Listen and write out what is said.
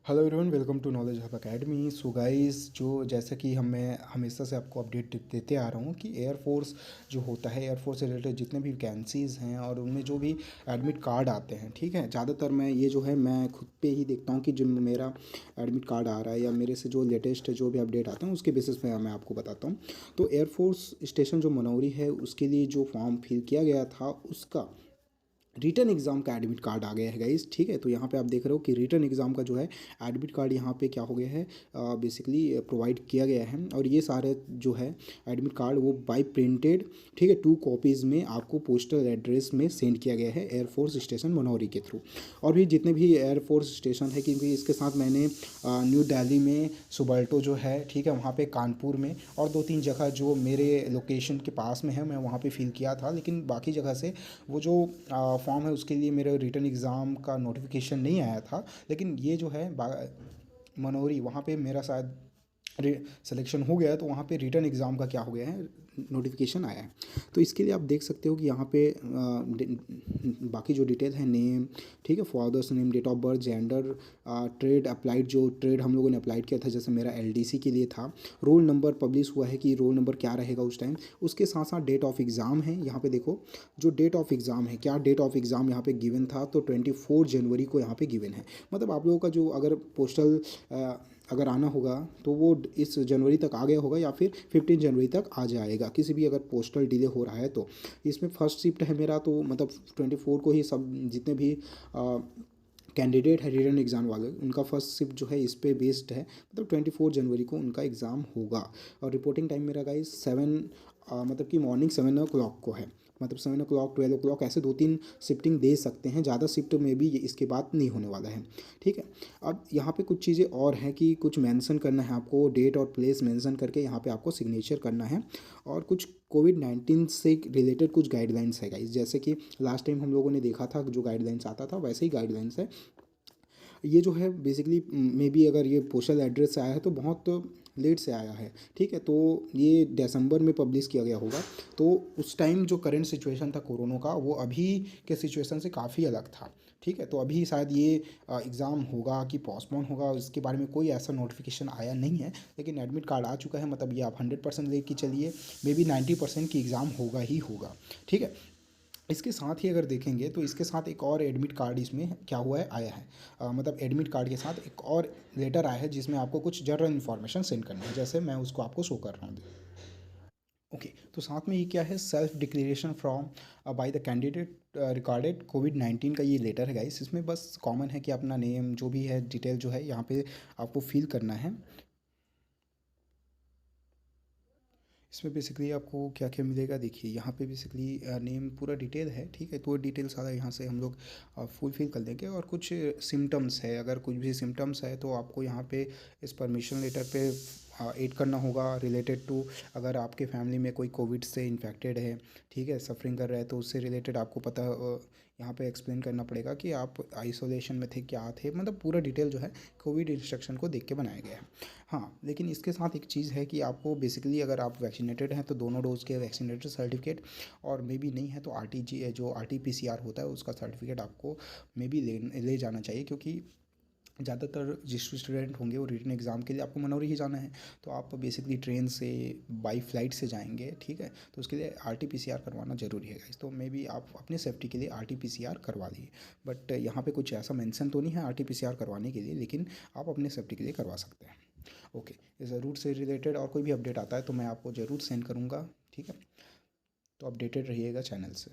Hello everyone, welcome to knowledge hub academy. So guys, जो जैसा कि मैं हमेशा से आपको अपडेट देते आ रहा हूँ कि एयरफोर्स जो होता है, एयरफोर्स से रिलेटेड जितने भी वैकेंसीज़ हैं और उनमें जो भी एडमिट कार्ड आते हैं, ठीक है, ज़्यादातर मैं ये जो है मैं खुद पे ही देखता हूँ कि जो मेरा एडमिट कार्ड आ रहा है या मेरे से जो लेटेस्ट जो भी अपडेट आते हैं उसके बेसिस पे मैं आपको बताता हूँ। तो एयरफोर्स स्टेशन जो मनौरी है उसके लिए जो फॉर्म फिल किया गया था उसका रिटर्न एग्ज़ाम का एडमिट कार्ड आ गया है गाइस, ठीक है। तो यहाँ पे आप देख रहे हो कि रिटर्न एग्ज़ाम का जो है एडमिट कार्ड यहाँ पे क्या हो गया है, बेसिकली प्रोवाइड किया गया है। और ये सारे जो है एडमिट कार्ड वो बाई प्रिंटेड, ठीक है, 2 कॉपीज़ में आपको पोस्टल एड्रेस में सेंड किया गया है एयरफोर्स स्टेशन मनौरी के थ्रू। और भी जितने भी एयरफोर्स स्टेशन है, क्योंकि इसके साथ मैंने न्यू दिल्ली में सुबल्टो जो है, ठीक है, वहाँ पे कानपुर में और 2-3 जगह जो मेरे लोकेशन के पास में है मैं वहाँ पे फिल किया था। लेकिन बाकी जगह से वो जो फॉर्म है उसके लिए मेरे रिटर्न एग्ज़ाम का नोटिफिकेशन नहीं आया था। लेकिन ये जो है मनोरी वहाँ पे मेरा शायद सिलेक्शन हो गया है, तो वहाँ पे रिटर्न एग्ज़ाम का क्या हो गया है, नोटिफिकेशन आया है। तो इसके लिए आप देख सकते हो कि यहाँ पे बाकी जो डिटेल है, नेम, ठीक है, father's name, date of birth, gender, trade applied, जो ट्रेड हम लोगों ने अप्लाइड किया था, जैसे मेरा एलडीसी के लिए था, रोल नंबर पब्लिश हुआ है कि रोल नंबर क्या रहेगा उस टाइम, उसके साथ साथ डेट ऑफ एग्ज़ाम है। यहाँ पे देखो जो डेट ऑफ एग्ज़ाम है, क्या डेट ऑफ एग्ज़ाम यहाँ पे गिवन था, तो 24 जनवरी को यहाँ पे गिवन है। मतलब आप लोगों का जो अगर पोस्टल अगर आना होगा तो वो इस जनवरी तक आ गया होगा या फिर 15 जनवरी तक आ जाएगा, किसी भी अगर पोस्टल डिले हो रहा है तो। इसमें फर्स्ट शिफ्ट है मेरा, तो मतलब 24 को ही सब जितने भी कैंडिडेट है रिटर्न एग्ज़ाम वाले, उनका फर्स्ट शिफ्ट जो है इस पे बेस्ड है, मतलब 24 जनवरी को उनका एग्ज़ाम होगा। और रिपोर्टिंग टाइम मेरा गाइस 7, मतलब कि मॉर्निंग 7 o'clock को है। मतलब 7 o'clock, 12 o'clock, ऐसे 2-3 शिफ्टिंग दे सकते हैं, ज़्यादा शिफ्ट में भी ये इसके बाद नहीं होने वाला है, ठीक है। अब यहाँ पे कुछ चीज़ें और हैं कि कुछ मेंशन करना है आपको, डेट और प्लेस मेंशन करके यहाँ पे आपको सिग्नेचर करना है। और कुछ कोविड-19 से रिलेटेड कुछ गाइडलाइंस है गाइस, जैसे कि लास्ट टाइम हम लोगों ने देखा था जो गाइडलाइंस आता था वैसे ही गाइडलाइंस है। ये जो है बेसिकली मे बी अगर ये पोस्टल एड्रेस से आया है तो बहुत लेट से आया है, ठीक है। तो ये दिसंबर में पब्लिश किया गया होगा। तो उस टाइम जो करंट सिचुएशन था कोरोना का, वो अभी के सिचुएशन से काफ़ी अलग था, ठीक है। तो अभी शायद ये एग्ज़ाम होगा कि पोस्टपोन होगा इसके बारे में कोई ऐसा नोटिफिकेशन आया नहीं है। लेकिन एडमिट कार्ड आ चुका है, मतलब ये आप 100% लेके चलिए, मे बी 90% की एग्ज़ाम होगा ही होगा, ठीक है। इसके साथ ही अगर देखेंगे तो इसके साथ एक और एडमिट कार्ड इसमें क्या हुआ है, आया है, मतलब एडमिट कार्ड के साथ एक और लेटर आया है जिसमें आपको कुछ जनरल इन्फॉर्मेशन सेंड करना है, जैसे मैं उसको आपको शो कर रहा हूँ। ओके, तो साथ में ये क्या है, self declaration from by the candidate recorded कोविड-19 का ये लेटर है गाइस। इसमें बस कॉमन है कि अपना नेम जो भी है डिटेल जो है यहाँ पे आपको फिल करना है। इसमें बेसिकली आपको क्या क्या मिलेगा, देखिए यहाँ पे बेसिकली नेम पूरा डिटेल है, ठीक है। तो वो डिटेल सारा यहाँ से हम लोग फुलफिल कर देंगे। और कुछ सिम्टम्स है, अगर कुछ भी सिम्टम्स है तो आपको यहाँ पे इस परमिशन लेटर पे ऐड करना होगा रिलेटेड टू, अगर आपके फैमिली में कोई कोविड से इन्फेक्टेड है, ठीक है, सफरिंग कर रहा है, तो उससे रिलेटेड आपको पता यहाँ पे एक्सप्लेन करना पड़ेगा कि आप आइसोलेशन में थे, क्या थे, मतलब पूरा डिटेल जो है कोविड इंस्ट्रक्शन को देख के बनाया गया है। हाँ, लेकिन इसके साथ एक चीज़ है कि आपको बेसिकली अगर आप वैक्सीनेटेड हैं तो दोनों डोज़ के वैक्सीनेटेड सर्टिफिकेट, और मे बी नहीं है तो जो RT-PCR होता है उसका सर्टिफिकेट आपको मे बी ले जाना चाहिए, क्योंकि ज़्यादातर जिस स्टूडेंट होंगे वो रिटन एग्ज़ाम के लिए आपको मनौरी ही जाना है। तो आप बेसिकली ट्रेन से बाई फ्लाइट से जाएंगे, ठीक है। तो उसके लिए RT-PCR करवाना ज़रूरी है गाइस। तो मे बी आप अपने सेफ्टी के लिए RT-PCR करवा लिए। बट यहाँ पे कुछ ऐसा मेंशन तो नहीं है RT-PCR करवाने के लिए, लेकिन आप अपने सेफ्टी के लिए करवा सकते हैं। ओके, इस रूट से रिलेटेड और कोई भी अपडेट आता है तो मैं आपको ज़रूर सेंड करूँगा, ठीक है। तो अपडेटेड रहिएगा चैनल से।